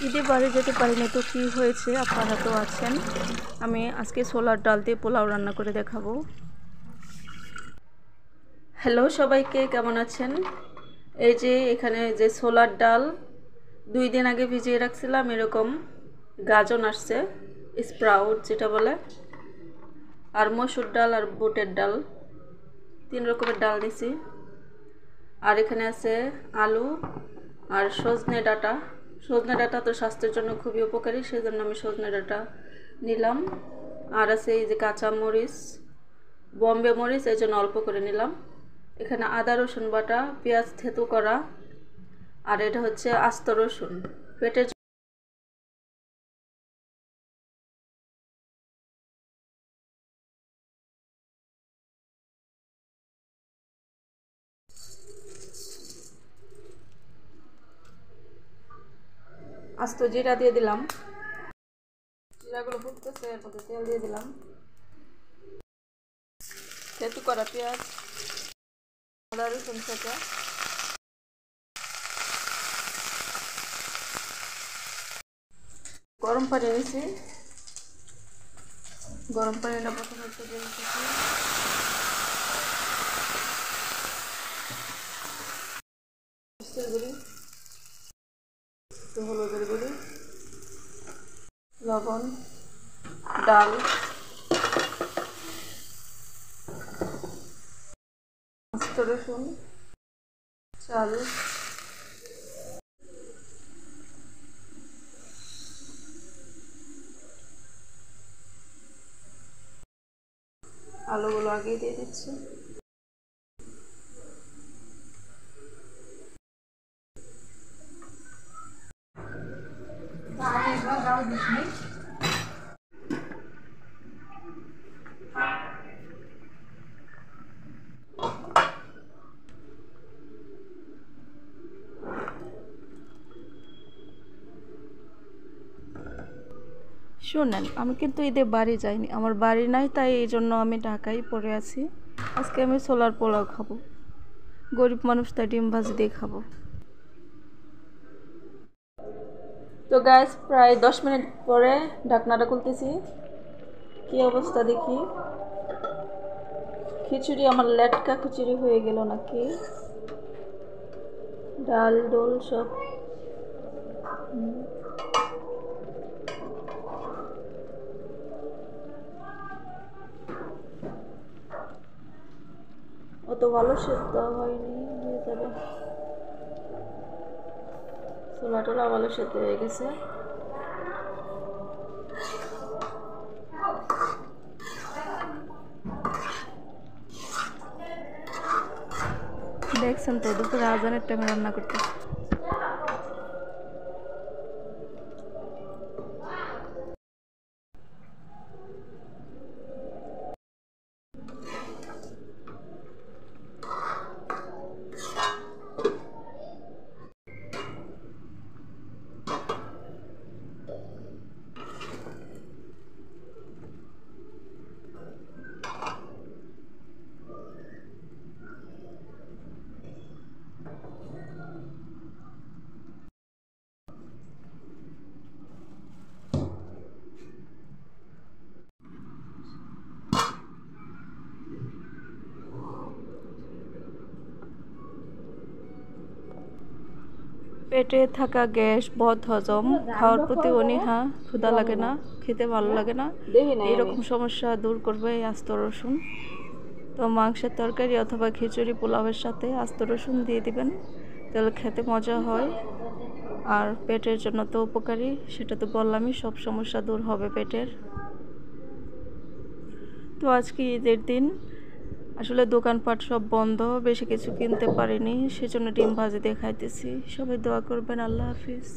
ঈদে বাড়ি যেতে পারিনি তো কী হয়েছে, আপনারা তো আছেন। আমি আজকে ছোলার ডাল দিয়ে পোলাও রান্না করে দেখাবো। হ্যালো সবাইকে, কেমন আছেন? এই যে এখানে যে ছোলার ডাল 2 দিন আগে ভিজিয়ে রাখছিলাম, এরকম গাজন আসছে, স্প্রাউট যেটা বলে, আর মসুর ডাল আর বুটের ডাল, 3 রকমের ডাল নিছি। আর এখানে আছে আলু আর সজনে ডাঁটা। সজনে ডাঁটা তো স্বাস্থ্যের জন্য খুবই উপকারী, সেজন্য আমি সজনে ডাঁটা নিলাম। আর আছে এই যে কাঁচা মরিচ, বম্বে মরিচ, এই জন্য অল্প করে নিলাম। এখানে আদা রসুন বাটা, পেঁয়াজ থেতু করা, আর এটা হচ্ছে আস্ত রসুন। পেটের আস্ত জিরা দিয়ে দিলাম, জিরাগুলো ফুটতেছে, এর মধ্যে তেল দিয়ে দিলাম, থেতু করা পেঁয়াজ, আদা রসুন থেকে, গরম পানি নিয়েছি। গরম পানিটা প্রথমে একটু দিয়ে দিচ্ছি, গুঁড়ি, একটু হলুদের গুঁড়ি, লবণ, ডাল, আস্ত রসুন, চাল, আলুগুলো আগেই দিয়ে দিচ্ছি। শোনেন, আমি কিন্তু ঈদে বাড়ি যাইনি, আমার বাড়ি নাই, তাই এই জন্য আমি ঢাকায় পড়ে আছি। আজকে আমি ছোলার পোলাও খাবো, গরিব মানুষ, তাই ডিম ভাজি দিয়ে খাবো। তো গ্যাস প্রায় 10 মিনিট পরে ঢাকনাটা খুলতেছি, কি অবস্থা দেখি। খিচুড়ি আমার লেটকা খিচুড়ি হয়ে গেল নাকি, ডাল ডোল সব। অত ভালো সেদ্ধ হয়নি, হয়ে যাবে। ছোলা টোলা ভালো সেদ্ধ হয়ে গেছে। দেখছেন তো, দুপুরে আজানের টাইমে রান্না করতেছি। পেটে থাকা গ্যাস, বদ হজম, খাওয়ার প্রতি অনীহা, ক্ষুধা লাগে না, খেতে ভালো লাগে না, এইরকম সমস্যা দূর করবে এই আস্ত রসুন। তো মাংসের তরকারি অথবা খিচুড়ি পোলাওয়ের সাথে আস্ত রসুন দিয়ে দিবেন, তাহলে খেতে মজা হয়। আর পেটের জন্য তো উপকারী, সেটা তো বললামই, সব সমস্যা দূর হবে পেটের। তো আজকে ঈদের দিন, আসলে দোকানপাট সব বন্ধ, বেশি কিছু কিনতে পারিনি, সেজন্য ডিম ভাজি দিয়ে খাইতেছি। সবাই দোয়া করবেন। আল্লাহ হাফিজ।